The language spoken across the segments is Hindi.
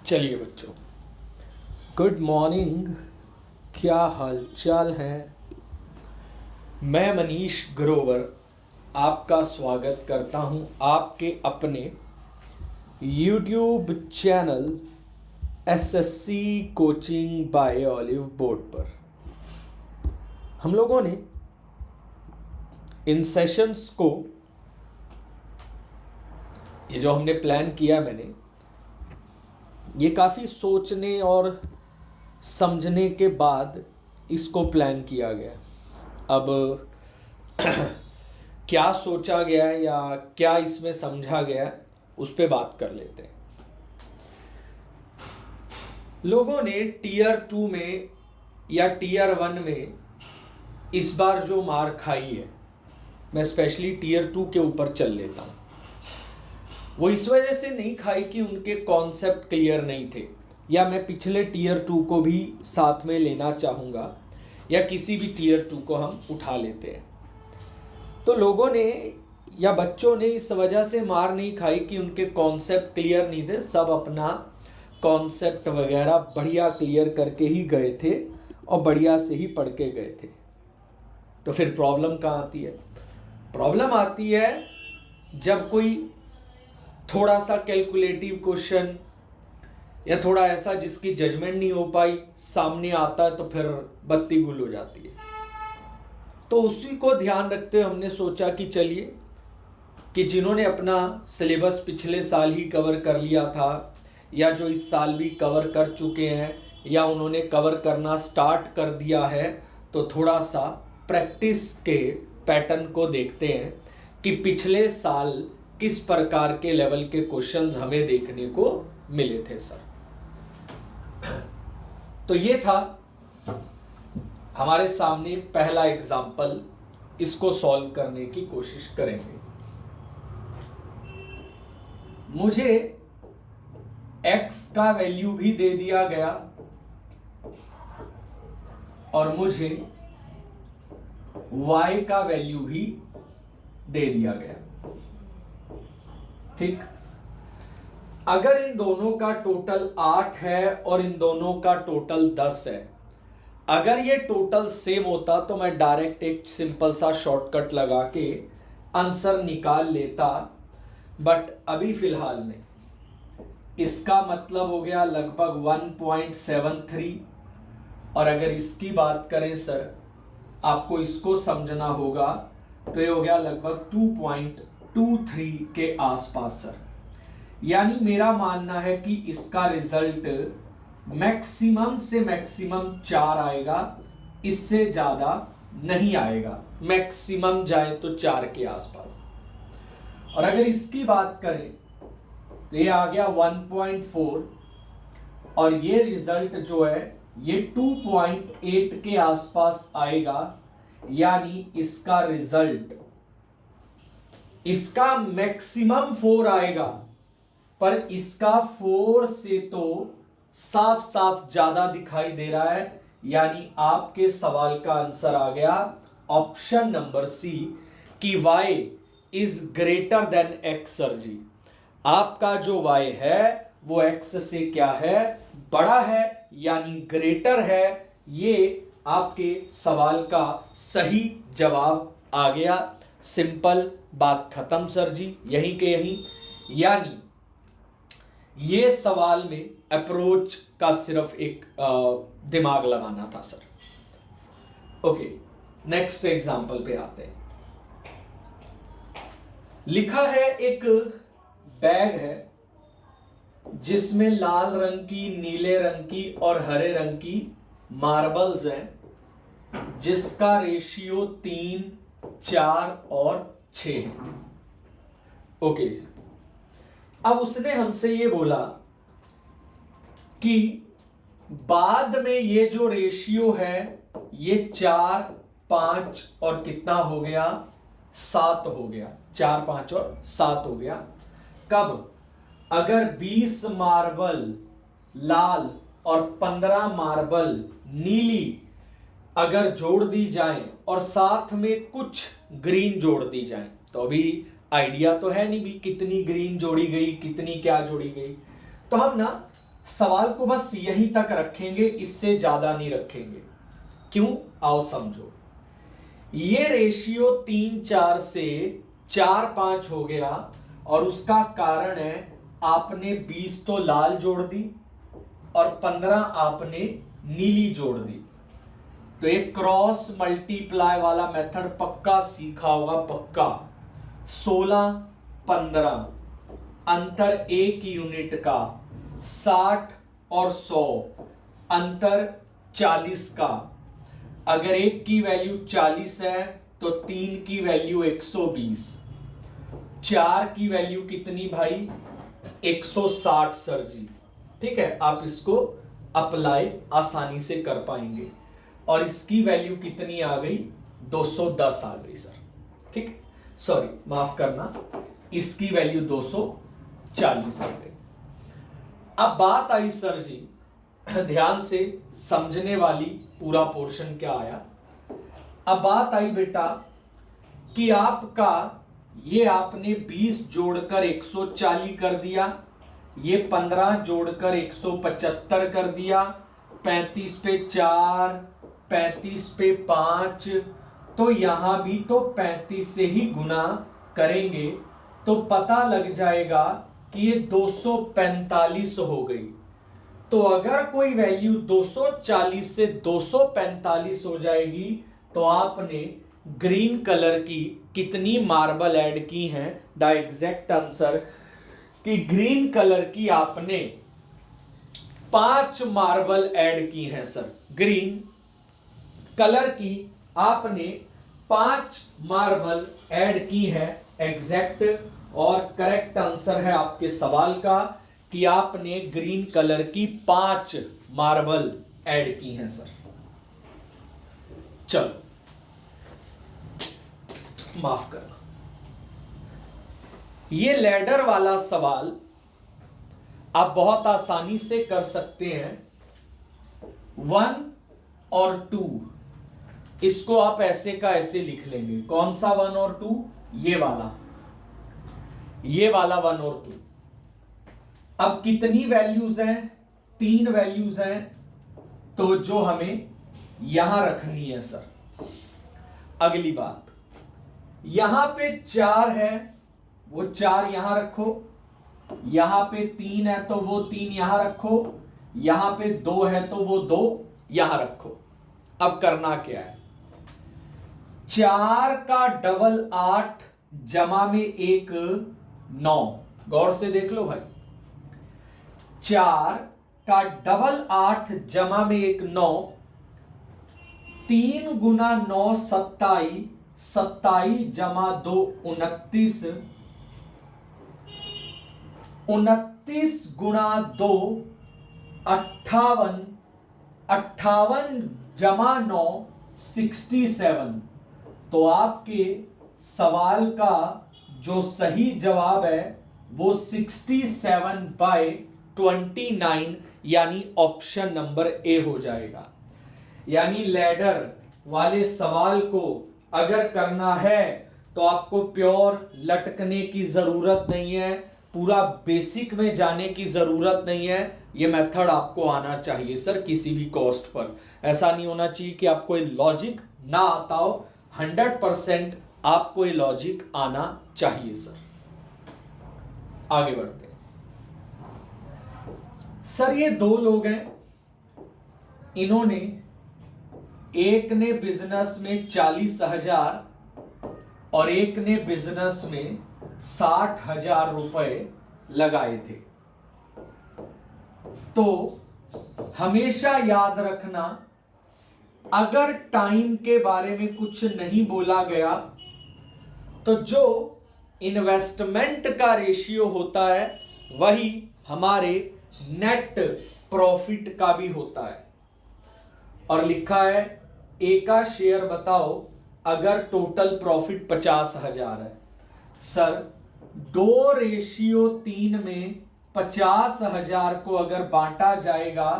चलिए बच्चों, गुड मॉर्निंग। क्या हालचाल है? मैं मनीष ग्रोवर आपका स्वागत करता हूं आपके अपने YouTube channel SSC coaching bye olive board पर। हम लोगों ने इन सेशंस को, ये जो हमने प्लान किया मैंने, ये काफ़ी सोचने और समझने के बाद इसको प्लान किया गया। अब क्या सोचा गया है या क्या इसमें समझा गया है, उस पे बात कर लेते हैं। लोगों ने टीयर 2 में या टीयर 1 में इस बार जो मार खाई है, मैं स्पेशली टीयर 2 के ऊपर चल लेता हूँ। वो इस वजह से नहीं खाई कि उनके कॉन्सेप्ट क्लियर नहीं थे, या मैं पिछले टीयर 2 को भी साथ में लेना चाहूँगा, या किसी भी टीयर 2 को हम उठा लेते हैं। तो लोगों ने या बच्चों ने इस वजह से मार नहीं खाई कि उनके कॉन्सेप्ट क्लियर नहीं थे। सब अपना कॉन्सेप्ट वगैरह बढ़िया क्लियर करके ही गए थे और बढ़िया से ही पढ़ के गए थे। तो फिर प्रॉब्लम कहाँ आती है? प्रॉब्लम आती है जब कोई थोड़ा सा कैलकुलेटिव क्वेश्चन या थोड़ा ऐसा जिसकी जजमेंट नहीं हो पाई सामने आता है, तो फिर बत्ती गुल हो जाती है। तो उसी को ध्यान रखते हुए हमने सोचा कि चलिए, कि जिन्होंने अपना सिलेबस पिछले साल ही कवर कर लिया था, या जो इस साल भी कवर कर चुके हैं, या उन्होंने कवर करना स्टार्ट कर दिया है, तो थोड़ा सा प्रैक्टिस के पैटर्न को देखते हैं कि पिछले साल किस प्रकार के लेवल के क्वेश्चंस हमें देखने को मिले थे सर। तो ये था हमारे सामने पहला एग्जाम्पल। इसको सॉल्व करने की कोशिश करेंगे। मुझे x का वैल्यू भी दे दिया गया और मुझे y का वैल्यू भी दे दिया गया। ठीक, अगर इन दोनों का टोटल 8 है और इन दोनों का टोटल 10 है, अगर ये टोटल सेम होता तो मैं डायरेक्ट एक सिंपल सा शॉर्टकट लगा के आंसर निकाल लेता। बट अभी फिलहाल में इसका मतलब हो गया लगभग 1.73, और अगर इसकी बात करें सर, आपको इसको समझना होगा, तो ये हो गया लगभग 2.23 के आसपास सर। यानी मेरा मानना है कि इसका रिजल्ट मैक्सिमम से मैक्सिमम 4 आएगा, इससे ज्यादा नहीं आएगा। मैक्सिमम जाए तो 4 के आसपास। और अगर इसकी बात करें तो ये आ गया 1.4, और ये रिजल्ट जो है ये 2.8 के आसपास आएगा। यानी इसका रिजल्ट, इसका मैक्सिमम 4 आएगा, पर इसका 4 से तो साफ साफ ज्यादा दिखाई दे रहा है। यानी आपके सवाल का आंसर आ गया ऑप्शन नंबर सी, कि y is greater than x sir ji. आपका जो y है वो x से क्या है? बड़ा है, यानी ग्रेटर है। ये आपके सवाल का सही जवाब आ गया। सिंपल, बात खत्म सर जी, यहीं के यहीं। यानी ये सवाल में अप्रोच का सिर्फ एक दिमाग लगाना था सर। ओके, नेक्स्ट एग्जांपल पे आते हैं। लिखा है एक बैग है जिसमें लाल रंग की, नीले रंग की और हरे रंग की मार्बल्स हैं, जिसका रेशियो 3, 4 और 6 है। ओके, अब उसने हमसे ये बोला कि बाद में ये जो रेशियो है ये 4, 5 और कितना हो गया? 7 हो गया। 4, 5 और 7 हो गया। कब? अगर 20 मार्बल लाल और 15 मार्बल नीली अगर जोड़ दी जाए और साथ में कुछ ग्रीन जोड़ दी जाए, तो अभी आइडिया तो है नहीं भी कितनी ग्रीन जोड़ी गई, कितनी क्या जोड़ी गई। तो हम ना सवाल को बस यहीं तक रखेंगे, इससे ज्यादा नहीं रखेंगे। क्यों, आओ समझो। ये रेशियो 3-4 से 4-5 हो गया, और उसका कारण है आपने 20 तो लाल जोड़ दी और 15 आपने नीली जोड़ दी। तो एक क्रॉस मल्टीप्लाई वाला मेथड पक्का सीखा होगा, पक्का। 16-15 अंतर 1 यूनिट का, 60 और 100 अंतर 40 का। अगर एक की वैल्यू 40 है तो 3 की वैल्यू 120, 4 की वैल्यू कितनी भाई, 160 सर जी। ठीक है, आप इसको अप्लाई आसानी से कर पाएंगे। और इसकी वैल्यू कितनी आ गई, 210 आ गई सर। ठीक, सॉरी माफ करना, इसकी वैल्यू 240 आ गई। अब बात आई सर जी, ध्यान से समझने वाली, पूरा पोर्शन क्या आया। अब बात आई बेटा कि आपका ये आपने 20 जोड़कर 140 कर दिया, ये 15 जोड़कर 175 कर दिया, 35 पे 4, 35 पे 5, तो यहां भी तो 35 से ही गुना करेंगे तो पता लग जाएगा कि ये 245 हो गई। तो अगर कोई वैल्यू 240 से 245 हो जाएगी तो आपने ग्रीन कलर की कितनी मार्बल ऐड की हैं, द एग्जैक्ट आंसर कि ग्रीन कलर की आपने 5 मार्बल ऐड की हैं सर। ग्रीन कलर की आपने 5 मार्बल ऐड की है एग्जैक्ट, और करेक्ट आंसर है आपके सवाल का कि आपने ग्रीन कलर की 5 मार्बल ऐड की हैं सर। चलो माफ करना, ये लैडर वाला सवाल आप बहुत आसानी से कर सकते हैं। 1 और 2 इसको आप ऐसे का ऐसे लिख लेंगे। कौन सा 1 और 2, ये वाला 1 और 2। अब कितनी वैल्यूज हैं, 3 वैल्यूज हैं, तो जो हमें यहां रखनी है सर। अगली बात, यहां पे 4 है, वो 4 यहां रखो, यहां पे 3 है तो वो 3 यहां रखो, यहां पे 2 है तो वो 2 यहां रखो। अब करना क्या है, 4 का डबल 8 जमा में 1 9। गौर से देख लो भाई, 4 का डबल 8 जमा में 1 9, 3 गुना 9 27, 27 जमा 2 29, 29 गुना 2 58, 58 जमा 9 67। तो आपके सवाल का जो सही जवाब है वो 67/29 यानी ऑप्शन नंबर ए हो जाएगा। यानी लैडर वाले सवाल को अगर करना है तो आपको प्योर लटकने की जरूरत नहीं है, पूरा बेसिक में जाने की जरूरत नहीं है। ये मेथड आपको आना चाहिए सर किसी भी कॉस्ट पर। ऐसा नहीं होना चाहिए कि आपको ये लॉजिक ना आता हो, 100% आपको ये लॉजिक आना चाहिए सर। आगे बढ़ते हैं सर। ये 2 लोग हैं, इन्होंने एक ने बिजनेस में 40,000 और एक ने बिजनेस में 60,000 रुपए लगाए थे। तो हमेशा याद रखना, अगर टाइम के बारे में कुछ नहीं बोला गया तो जो इन्वेस्टमेंट का रेशियो होता है वही हमारे नेट प्रॉफिट का भी होता है। और लिखा है ए का शेयर बताओ अगर टोटल प्रॉफिट 50,000 है। सर 2:3 में 50,000 को अगर बांटा जाएगा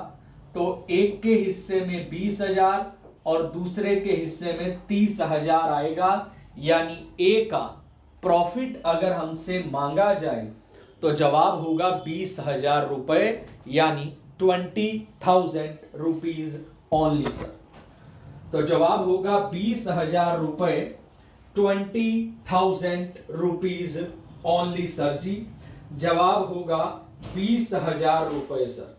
तो एक के हिस्से में 20,000 और दूसरे के हिस्से में 30,000 आएगा। यानी ए का प्रॉफिट अगर हमसे मांगा जाए तो जवाब होगा 20,000 रुपए, यानी 20,000 रुपीज ओनली सर। तो जवाब होगा 20,000 रुपए, 20,000 रुपीज ओनली सर जी। जवाब होगा 20,000 रुपए सर,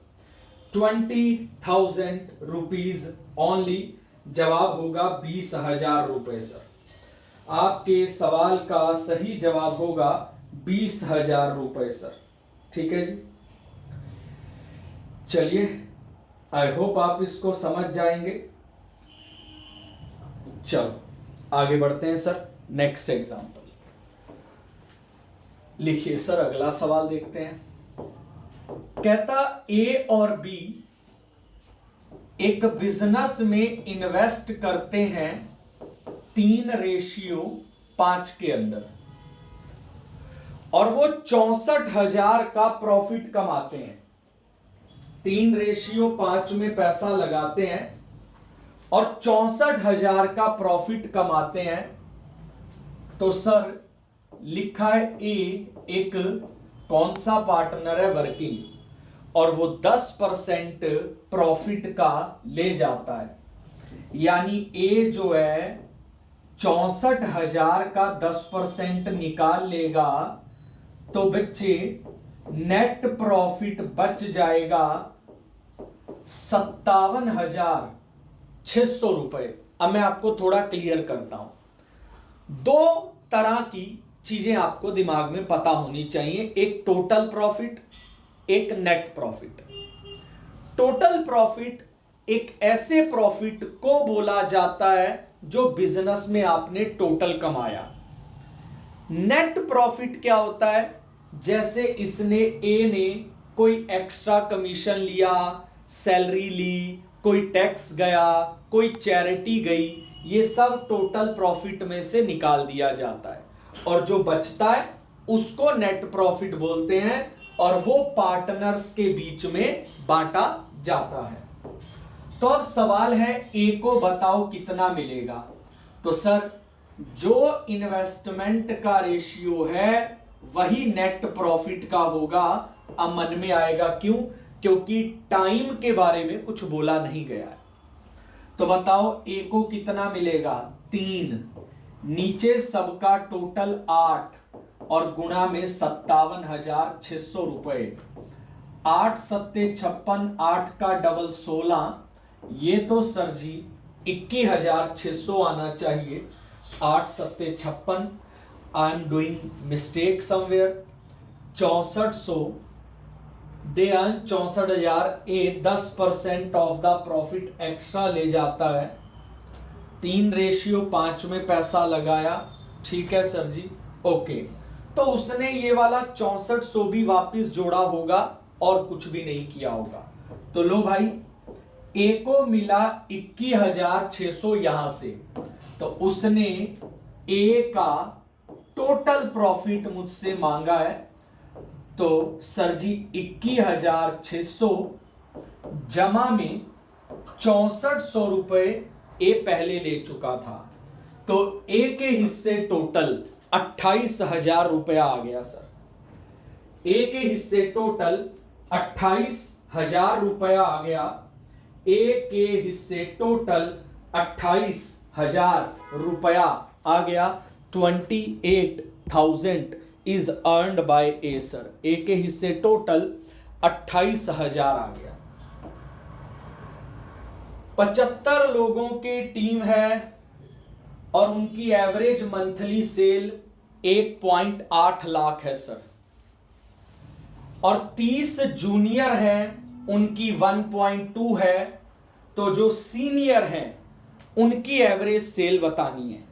20,000 रुपीज ओनली। जवाब होगा 20,000 रुपए सर। आपके सवाल का सही जवाब होगा 20,000 रुपए सर। ठीक है जी, चलिए, आई होप आप इसको समझ जाएंगे। चलो आगे बढ़ते हैं सर, नेक्स्ट एग्जांपल लिखिए सर। अगला सवाल देखते हैं। कहता ए और बी एक बिजनेस में इन्वेस्ट करते हैं 3:5 के अंदर, और वो 64,000 का प्रॉफिट कमाते हैं। 3:5 में पैसा लगाते हैं और 64,000 का प्रॉफिट कमाते हैं। तो सर लिखा है ए एक कौन सा पार्टनर है वर्किंग, और वो 10% प्रॉफिट का ले जाता है। यानी ए जो है 64,000 का 10% निकाल लेगा, तो बच्चे नेट प्रॉफिट बच जाएगा 57,600 रुपए। अब मैं आपको थोड़ा क्लियर करता हूं। दो तरह की चीजें आपको दिमाग में पता होनी चाहिए, एक टोटल प्रॉफिट, एक नेट प्रॉफिट। टोटल प्रॉफिट एक ऐसे प्रॉफिट को बोला जाता है जो बिजनेस में आपने टोटल कमाया। नेट प्रॉफिट क्या होता है? जैसे इसने ए ने कोई एक्स्ट्रा कमीशन लिया, सैलरी ली, कोई टैक्स गया, कोई चैरिटी गई, ये सब टोटल प्रॉफिट में से निकाल दिया जाता है, और जो बचता है उसको नेट प्रॉफिट बोलते हैं, और वो पार्टनर्स के बीच में बांटा जाता है। तो अब सवाल है ए को बताओ कितना मिलेगा। तो सर जो इन्वेस्टमेंट का रेशियो है वही नेट प्रॉफिट का होगा। अब मन में आएगा क्यों? क्योंकि टाइम के बारे में कुछ बोला नहीं गया है। तो बताओ ए को कितना मिलेगा? 3, नीचे सबका टोटल 8 और गुणा में 57,600 रुपए। 8 सत्ते 56, 8 का डबल 16, ये तो सर जी 21,600 आना चाहिए। 8 सत्ते 56, I am doing mistake somewhere. 6400 they 64,000। A 10% of the profit extra ले जाता है। 3:5 में पैसा लगाया, ठीक है सर जी, ओके। तो उसने ये वाला 6400 भी वापस जोड़ा होगा और कुछ भी नहीं किया होगा। तो लो भाई, ए को मिला 21,600 यहां से, तो उसने ए का टोटल प्रॉफिट मुझसे मांगा है। तो सर जी 21,600 जमा में 6400 रुपए ए पहले ले चुका था, तो ए के हिस्से टोटल 28,000 रुपया आ गया सर। ए के हिस्से टोटल 28,000 रुपया आ गया। ए के हिस्से टोटल 28,000 रुपया आ गया। 28,000 is earned by A sir. A के हिस्से टोटल 28,000 आ गया। 75 लोगों की टीम है और उनकी एवरेज मंथली सेल 1.8 लाख है सर, और 30 जूनियर हैं, उनकी 1.2 है। तो जो सीनियर हैं उनकी एवरेज सेल बतानी है।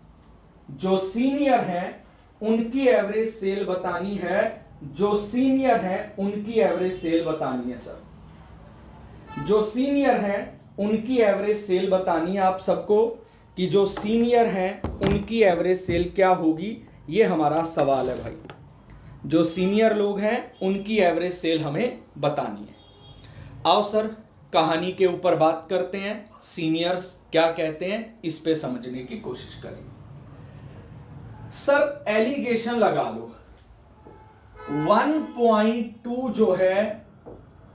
जो सीनियर हैं उनकी एवरेज सेल बतानी है। जो सीनियर हैं उनकी एवरेज सेल बतानी है सर। जो सीनियर हैं उनकी एवरेज सेल बतानी है आप सबको, कि जो सीनियर हैं उनकी एवरेज सेल क्या होगी, ये हमारा सवाल है भाई। जो सीनियर लोग हैं उनकी एवरेज सेल हमें बतानी है। आओ सर कहानी के ऊपर बात करते हैं। सीनियर्स क्या कहते हैं इस पे समझने की कोशिश करेंगे। सर एलिगेशन लगा लो 1.2 जो है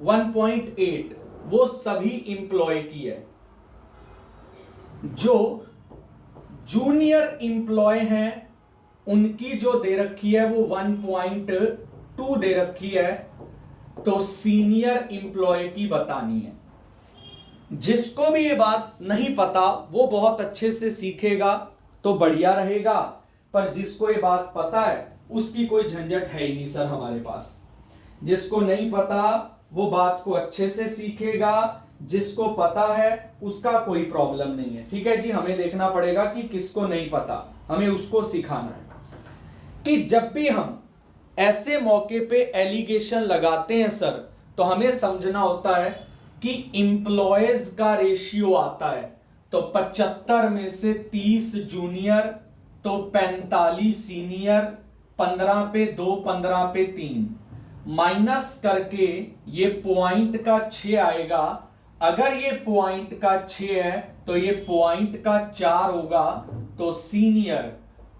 1.8 वो सभी इंप्लॉय की है। जो जूनियर इंप्लॉय हैं उनकी जो दे रखी है वो 1.2 दे रखी है, तो सीनियर इंप्लॉय की बतानी है। जिसको भी ये बात नहीं पता वो बहुत अच्छे से सीखेगा तो बढ़िया रहेगा, पर जिसको ये बात पता है उसकी कोई झंझट है ही नहीं सर हमारे पास। जिसको नहीं पता वो बात को अच्छे से सीखेगा, जिसको पता है उसका कोई प्रॉब्लम नहीं है। ठीक है जी, हमें देखना पड़ेगा कि किसको नहीं पता, हमें उसको सिखाना है। कि जब भी हम ऐसे मौके पे एलिगेशन लगाते हैं सर, तो हमें समझना होता है कि इंप्लॉयज का रेशियो आता है, तो 75 में से 30 जूनियर, तो 45 सीनियर, 15 पे 2, 15 पे 3, माइनस करके ये पॉइंट का 6 आएगा। अगर ये पॉइंट का 6 है तो ये पॉइंट का 4 होगा, तो सीनियर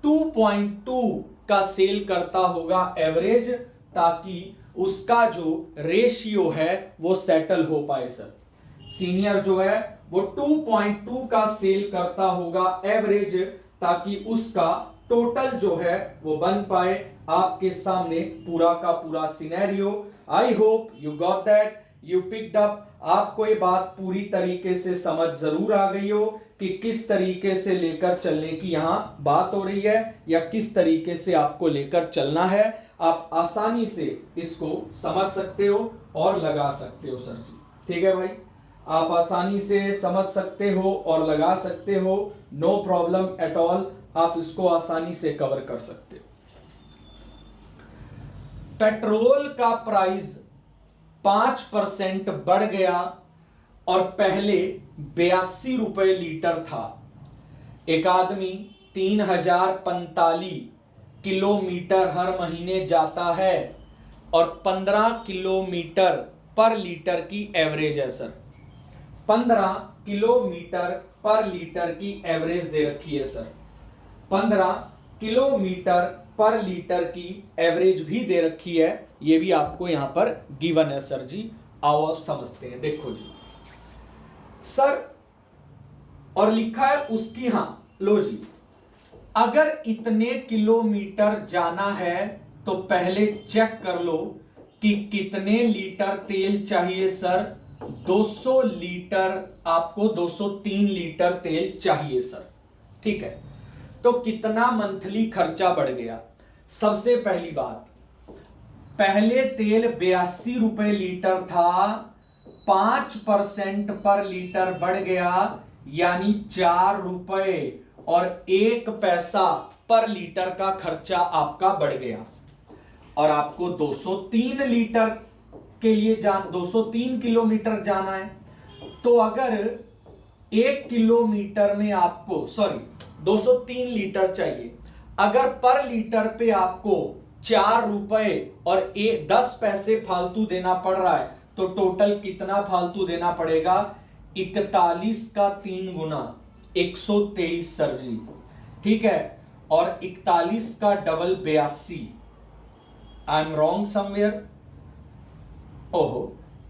2.2 का सेल करता होगा एवरेज, ताकि उसका जो रेशियो है वो सेटल हो पाए सर। सीनियर जो है वो 2.2 का सेल करता होगा एवरेज, ताकि उसका टोटल जो है वो बन पाए। आपके सामने पूरा का पूरा scenario. I hope you got that, you picked up. आपको ये बात पूरी तरीके से समझ जरूर आ गई हो कि किस तरीके से लेकर चलने की यहां बात हो रही है, या किस तरीके से आपको लेकर चलना है। आप आसानी से इसको समझ सकते हो और लगा सकते हो सर जी। ठीक है भाई, आप आसानी से समझ सकते हो और लगा सकते हो, नो प्रॉब्लम एट ऑल। आप इसको आसानी से कवर कर सकते हो। पेट्रोल का प्राइस 5% बढ़ गया और पहले 82 रुपए लीटर था। एक आदमी 3045 किलोमीटर हर महीने जाता है और 15 किलोमीटर पर लीटर की एवरेज है सर। 15 किलोमीटर पर लीटर की एवरेज दे रखी है सर। 15 किलोमीटर पर लीटर की एवरेज भी दे रखी है, ये भी आपको यहां पर गिवन है सर जी। आओ आप समझते हैं। देखो जी सर, और लिखा है उसकी, हां लो जी, अगर इतने किलोमीटर जाना है तो पहले चेक कर लो कि कितने लीटर तेल चाहिए सर। 200 लीटर, आपको 203 लीटर तेल चाहिए सर। ठीक है, तो कितना मंथली खर्चा बढ़ गया। सबसे पहली बात, पहले तेल 82 रुपए लीटर था, 5% पर लीटर बढ़ गया, यानी 4 रुपए और 1 पैसा पर लीटर का खर्चा आपका बढ़ गया। और आपको 203 लीटर के लिए 203 किलोमीटर जाना है, तो अगर 1 किलोमीटर में आपको 203 लीटर चाहिए, अगर पर लीटर पे आपको 4 रुपए और 10 पैसे फालतू देना पड़ रहा है, तो टोटल कितना फालतू देना पड़ेगा। 41 का 3 गुना 123 सर जी। ठीक है, और 41 का double 82। I am wrong somewhere. ओहो,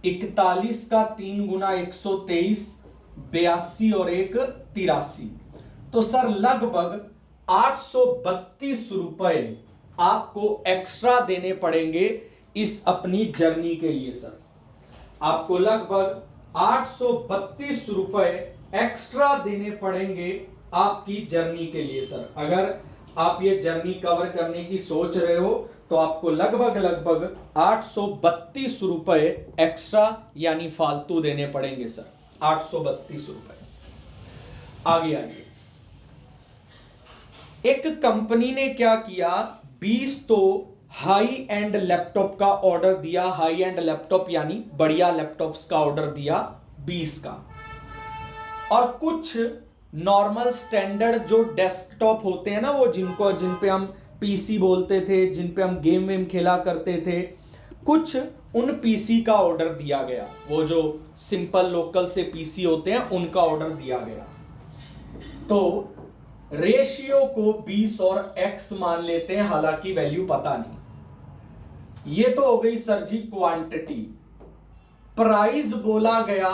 41 का 3 गुना 123, 82 और 1 83, तो सर लगभग 832 रुपए आपको एक्स्ट्रा देने पड़ेंगे इस अपनी जर्नी के लिए सर। आपको लगभग 832 रुपए एक्स्ट्रा देने पड़ेंगे आपकी जर्नी के लिए सर। अगर आप ये जर्नी कवर करने की सोच रहे हो तो आपको लगभग 832 रुपए एक्स्ट्रा यानी फालतू देने पड़ेंगे सर। 832 रुपए। आगे आइए, एक कंपनी ने क्या किया, 20 तो हाई एंड लैपटॉप का ऑर्डर दिया। हाई एंड लैपटॉप यानी बढ़िया लैपटॉप्स का ऑर्डर दिया 20 का, और कुछ नॉर्मल स्टैंडर्ड जो डेस्कटॉप होते हैं ना, वो जिन पे हम पीसी बोलते थे, जिन पे हम गेम वेम खेला करते थे, कुछ उन पीसी का ऑर्डर दिया गया। वो जो सिंपल लोकल से पीसी होते हैं उनका ऑर्डर दिया गया। तो रेशियो को 20 और x मान लेते हैं, हालांकि वैल्यू पता नहीं। ये तो हो गई सर जी क्वांटिटी। प्राइस बोला गया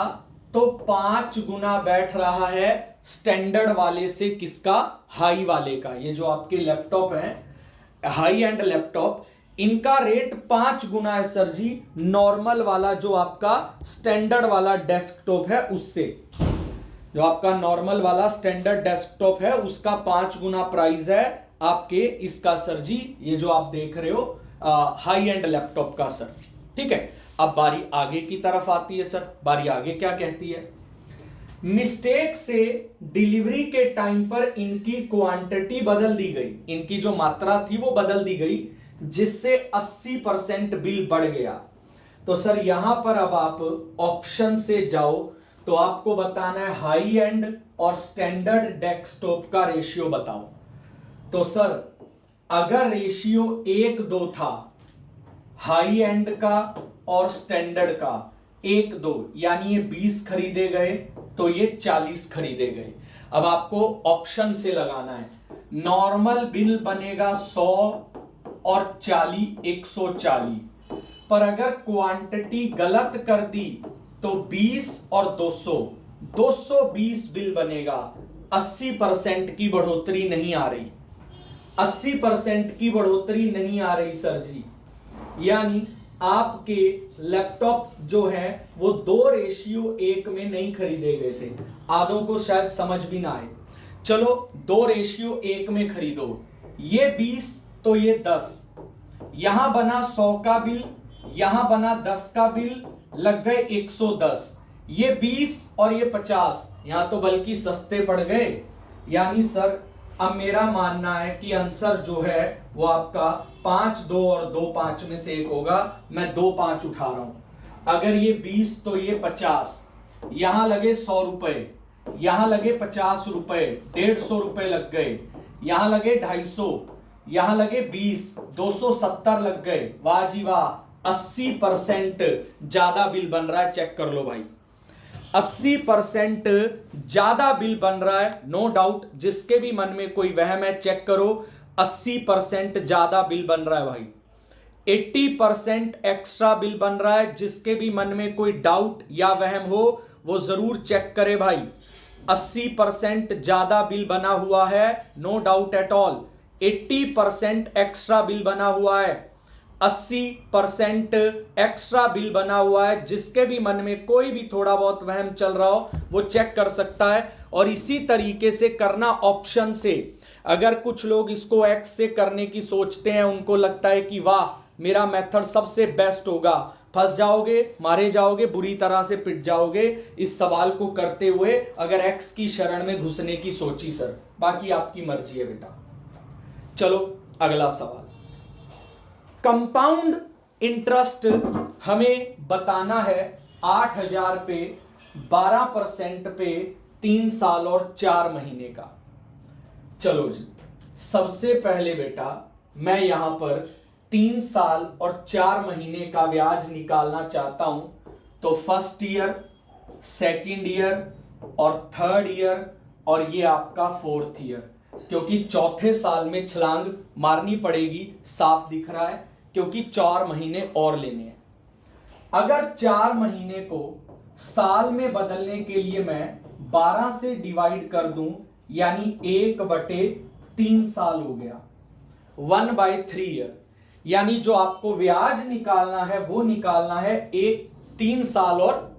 तो 5 गुना बैठ रहा है स्टैंडर्ड वाले से, किसका? हाई वाले का। ये जो आपके लैपटॉप हैं हाई एंड लैपटॉप, इनका रेट 5 गुना है सर जी नॉर्मल वाला जो आपका स्टैंडर्ड वाला डेस्कटॉप है उससे। जो आपका नॉर्मल वाला स्टैंडर्ड डेस्कटॉप है उसका 5 गुना प्राइस है आपके इसका सर जी, ये जो आप देख रहे हो हाई एंड लैपटॉप का सर। ठीक है, अब बारी आगे की तरफ आती है सर। बारी आगे क्या कहती है? मिस्टेक से डिलीवरी के टाइम पर इनकी क्वांटिटी बदल दी गई, इनकी जो मात्रा थी वो बदल दी गई, जिससे 80% बिल बढ़ गया। तो सर यहां पर अब आप ऑप्शन से जाओ तो आपको बताना है हाई एंड और स्टैंडर्ड डेस्कटॉप का रेशियो बताओ। तो सर अगर रेशियो 1:2 था हाई एंड का और स्टैंडर्ड का 1:2, यानी ये 20 खरीदे गए तो ये 40 खरीदे गए। अब आपको ऑप्शन से लगाना है। नॉर्मल बिल बनेगा 100 और 40 140, पर अगर क्वांटिटी गलत कर दी तो 20 और 200 220 बिल बनेगा। 80% की बढ़ोतरी नहीं आ रही, 80% की बढ़ोतरी नहीं आ रही सर जी। यानी आपके लैपटॉप जो है वो 2:1 में नहीं खरीदे गए थे। आधों को शायद समझ भी ना आए, चलो 2:1 में खरीदो। ये 20 तो ये 10, यहां बना 100 का बिल, यहां बना 10 का बिल, लग गए 110। ये 20 और ये 50, यहां तो बल्कि सस्ते पड़ गए। यानी सर अब मेरा मानना है कि आंसर जो है वो आपका 5 2 और 2 5 में से एक होगा। मैं 2 5 उठा रहा हूं। अगर ये 20 तो ये 50, यहां लगे 100 रुपए, यहां लगे 50 रुपए, 150 रुपए लग गए, यहां लगे 250, यहां लगे 20, 270 लग गए। वाह जी वाह, 80% ज्यादा बिल बन रहा है। चेक कर लो भाई, 80% ज्यादा बिल बन रहा है, नो डाउट। जिसके भी मन में कोई वहम है चेक करो, 80% ज्यादा बिल बन रहा है भाई। 80% एक्स्ट्रा बिल बन रहा है। जिसके भी मन में कोई डाउट या वहम हो वो जरूर चेक करे भाई। 80% ज्यादा बिल बना हुआ है, no doubt at all. 80% extra bill बना हुआ है, 80% एक्स्ट्रा बिल बना हुआ है। जिसके भी मन में कोई भी थोड़ा बहुत वहम चल रहा हो वो चेक कर सकता है। और इसी तरीके से करना ऑप्शन से। अगर कुछ लोग इसको एक्स से करने की सोचते हैं, उनको लगता है कि वाह मेरा मेथड सबसे बेस्ट होगा, फंस जाओगे, मारे जाओगे, बुरी तरह से पिट जाओगे इस सवाल को करते हुए अगर एक्स की शरण में घुसने की सोची सर। बाकी आपकी मर्जी है बेटा। चलो अगला सवाल। कंपाउंड इंटरेस्ट हमें बताना है 8,000 पे 12% पे 3 साल और 4 महीने का। चलो जी, सबसे पहले बेटा मैं यहां पर 3 साल और 4 महीने का ब्याज निकालना चाहता हूं। तो फर्स्ट ईयर, सेकंड ईयर और थर्ड ईयर और ये आपका फोर्थ ईयर, क्योंकि चौथे साल में छलांग मारनी पड़ेगी, साफ दिख रहा है, क्योंकि 4 महीने और लेने हैं। अगर 4 महीने को साल में बदलने के लिए मैं 12 से डिवाइड कर दूं, यानी 1/3 साल हो गया, 1/3 ईयर। यानी जो आपको ब्याज निकालना है वो निकालना है 3 साल और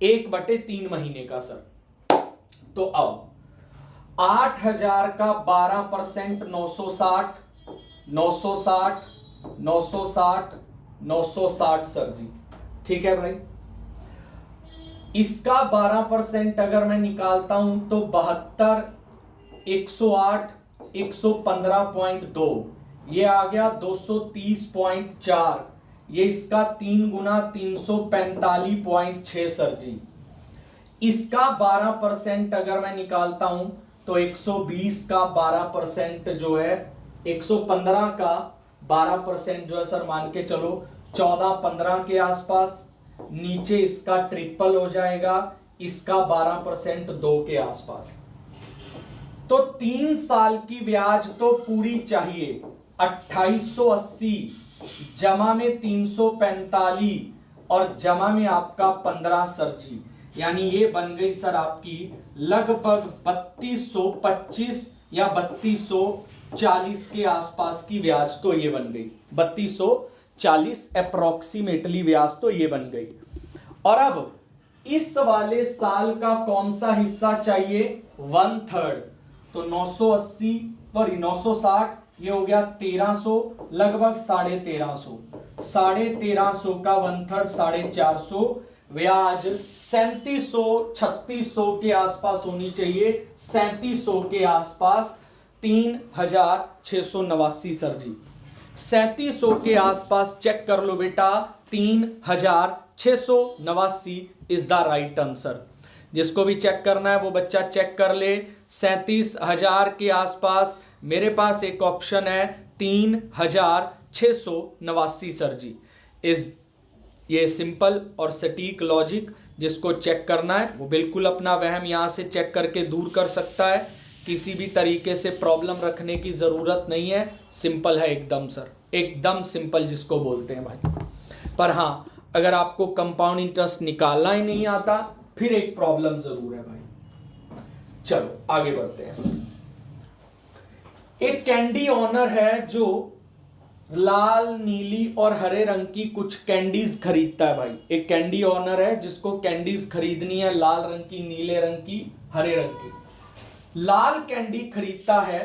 1/3 महीने का सर। तो अब 8,000 का 12% 960, 960, 960, 960 सर जी। ठीक है भाई, इसका 12% अगर मैं निकालता हूं तो 72, 108, 115.2, ये आ गया 230.4, ये इसका 3 गुना 345.6 सर जी। इसका 12% अगर मैं निकालता हूं तो 120 का 12% जो है, 115 का 12% जो है सर मान के चलो 14-15 के आसपास। नीचे इसका ट्रिपल हो जाएगा, इसका 12% 2 के आसपास। तो 3 साल की ब्याज तो पूरी चाहिए, 2880 जमा में 345 और जमा में आपका 15 सर जी, यानी ये बन गई सर आपकी लगभग 3225 या 3240 के आसपास की ब्याज तो ये बन गई, 3240 अप्रोक्सीमेटली ब्याज तो ये बन गई। और अब इस वाले साल का कौन सा हिस्सा चाहिए, 1/3, तो 980 सॉरी 960, ये हो गया 1300, लगभग 1350, 1350 का 1/3 450, ब्याज 3700 3600 के आसपास होनी चाहिए, 3700 के आसपास, 3689 सर जी, 3700 के आसपास चेक कर लो बेटा, 3689 इज द राइट आंसर। जिसको भी चेक करना है वो बच्चा चेक कर ले। 37,000 के आसपास मेरे पास एक ऑप्शन है 3,689 सर जी। इस ये सिंपल और सटीक लॉजिक, जिसको चेक करना है वो बिल्कुल अपना वहम यहां से चेक करके दूर कर सकता है। किसी भी तरीके से प्रॉब्लम रखने की जरूरत नहीं है, सिंपल है एकदम सर, एकदम सिंपल जिसको बोलते हैं भाई। पर हाँ, अगर आपको कंपाउंड इंटरेस्ट निकालना ही नहीं आता फिर एक प्रॉब्लम जरूर है भाई। चलो आगे बढ़ते हैं सर। एक कैंडी ऑनर है जो लाल, नीली और हरे रंग की कुछ कैंडीज खरीदता है भाई। एक कैंडी ऑनर है जिसको कैंडीज खरीदनी है, लाल रंग की, नीले रंग की, हरे रंग की। लाल कैंडी खरीदता है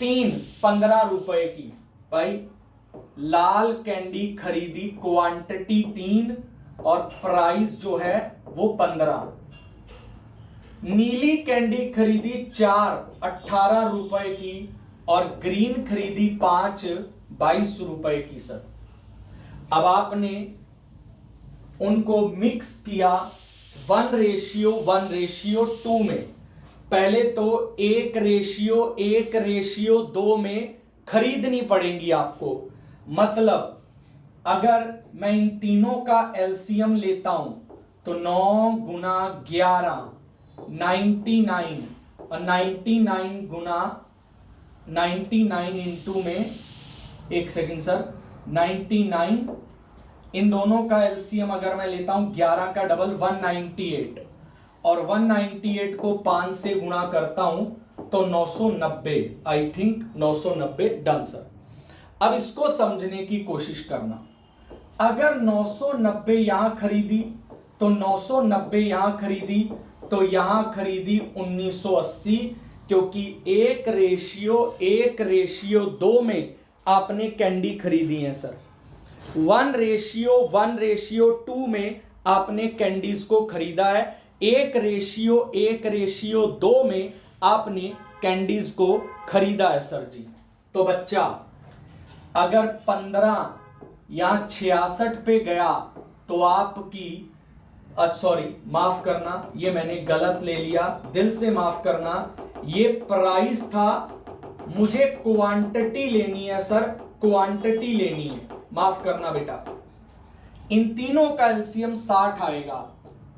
15 रुपए की भाई। लाल कैंडी खरीदी, क्वांटिटी 3 और प्राइस जो है वो 15। नीली कैंडी खरीदी 18 रुपए की और ग्रीन खरीदी 22 रुपए की सर। अब आपने उनको मिक्स किया 1:1:2 में। पहले तो 1:1:2 में खरीदनी पड़ेंगी आपको। मतलब अगर मैं इन तीनों का एलसीएम लेता हूं तो 9 गुना 11 99 और 99 गुना 99 इंटू में, एक सेकंड सर, 99, इन दोनों का एलसीएम अगर मैं लेता हूं 11 का डबल 198 और 198 को 5 से गुणा करता हूं तो 990, आई थिंक 990 डन सर। अब इसको समझने की कोशिश करना। अगर 990 यहां खरीदी तो 990 यहां खरीदी तो यहां खरीदी 1980, क्योंकि 1:2 में आपने कैंडी खरीदी है सर। 1:1:2 में आपने कैंडीज को खरीदा है। 1:1:2 में आपने कैंडीज को खरीदा है सर जी। तो बच्चा अगर 15 या 66 पे गया तो आपकी, सॉरी माफ करना, ये मैंने गलत ले लिया, दिल से माफ करना, ये प्राइस था, मुझे क्वांटिटी लेनी है सर, क्वांटिटी लेनी है, माफ करना बेटा। इन तीनों का एलसीएम 60 आएगा,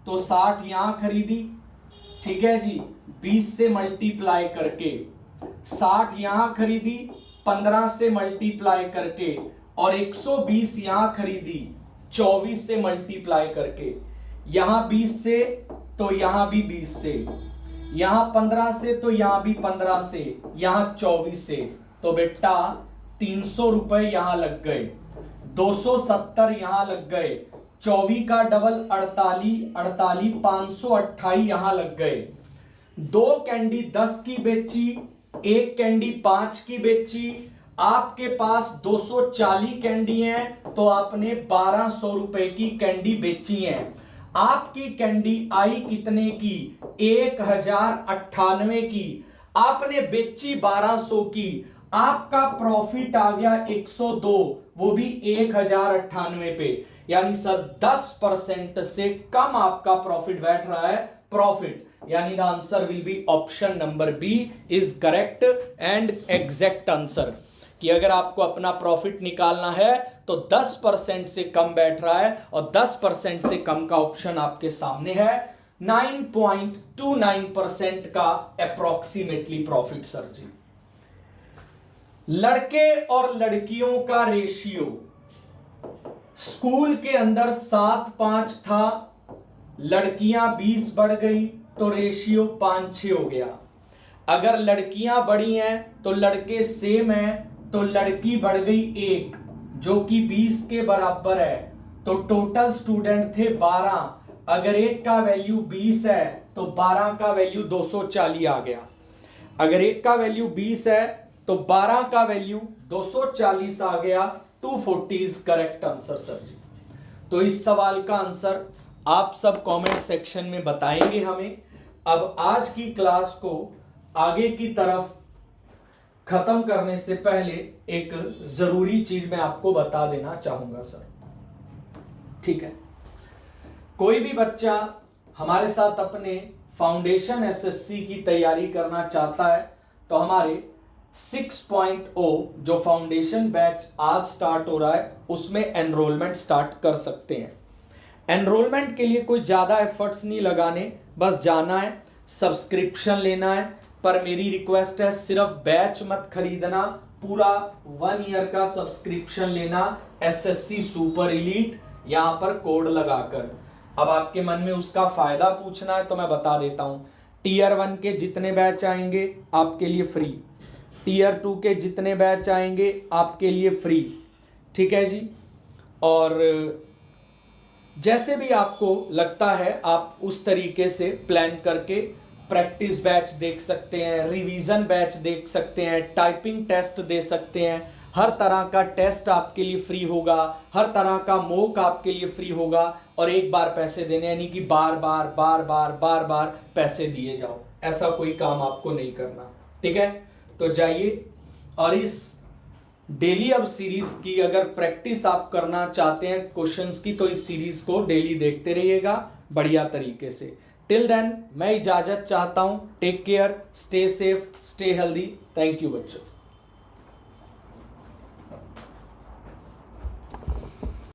तो 60 यहां खरीदी, ठीक है जी, 20 से मल्टीप्लाई करके, 60 यहां खरीदी 15 से मल्टीप्लाई करके, और 120 यहां खरीदी 24 से मल्टीप्लाई करके। यहां 20 से तो यहां भी 20 से, यहां 15 से तो यहां भी 15 से, यहां 24 से, तो बेटा 300 रुपए यहां लग गए, 270 यहां लग गए, 24 का डबल 48, 528 यहां लग गए। 2 कैंडी 10 की बेची, 1 कैंडी 5 की बेची, आपके पास 240 कैंडी हैं, तो आपने 1200 रुपए की कैंडी बेची है। आपकी कैंडी आई कितने की, 1098 की, आपने बेची 1200 की, आपका प्रॉफिट आ गया 102, वो भी 1098 पे। यानी सर 10% से कम आपका प्रॉफिट बैठ रहा है, प्रॉफिट, यानी the answer will be option number B is correct and exact answer. कि अगर आपको अपना प्रॉफिट निकालना है तो 10% से कम बैठ रहा है, और 10% से कम का ऑप्शन आपके सामने है। 9.29% का अप्रोक्सीमेटली प्रॉफिट सर जी। लड़के और लड़कियों का रेशियो स्कूल के अंदर 7-5 था, लड़कियां 20 बढ़ गई तो रेशियो 5-6 हो गया। अगर लड़कियां बढ़ी हैं तो लड़के सेम हैं तो लड़की बढ़ गई 1 जो कि 20 के बराबर है, तो टोटल स्टूडेंट थे 12। अगर एक का वैल्यू 20 है तो 12 का वैल्यू 240 आ गया। अगर एक का वैल्यू 20 है तो 12 का वैल्यू 240 आ गया। 240 इज करेक्ट आंसर सर जी। तो इस सवाल का आंसर आप सब कमेंट सेक्शन में बताएंगे हमें। अब आज की क्लास को आगे की तरफ खत्म करने से पहले एक जरूरी चीज मैं आपको बता देना चाहूंगा सर, ठीक है। कोई भी बच्चा हमारे साथ अपने फाउंडेशन एसएससी की तैयारी करना चाहता है तो हमारे 6.0 जो फाउंडेशन बैच आज स्टार्ट हो रहा है उसमें एनरोलमेंट स्टार्ट कर सकते हैं। एनरोलमेंट के लिए कोई ज़्यादा एफर्ट्स नहीं लगाने, बस जाना है, सब्सक्रिप्शन लेना है। पर मेरी रिक्वेस्ट है सिर्फ बैच मत खरीदना, पूरा 1 ईयर का सब्सक्रिप्शन लेना एसएससी सुपर एलीट यहां पर कोड लगाकर। अब आपके मन में उसका फायदा पूछना है तो मैं बता देता हूं। टीयर 1 के जितने बैच आएंगे आपके लिए फ्री, टीयर 2 के जितने बैच आएंगे आपके लिए फ्री, ठीक है जी। और जैसे भी आपको लगता है आप उस तरीके से प्लान करके प्रैक्टिस बैच देख सकते हैं, रिवीजन बैच देख सकते हैं, टाइपिंग टेस्ट दे सकते हैं। हर तरह का टेस्ट आपके लिए फ्री होगा, हर तरह का मॉक आपके लिए फ्री होगा। और एक बार पैसे देने यानी कि बार बार पैसे दिए जाओ, ऐसा कोई काम आपको नहीं करना, ठीक है। तो जाइए और इस डेली अब सीरीज की अगर प्रैक्टिस आप करना चाहते हैं क्वेश्चंस की तो इस सीरीज को डेली देखते रहिएगा बढ़िया तरीके से। टिल देन मैं इजाजत चाहता हूं। Take care, stay safe, stay healthy. Thank you बच्चों।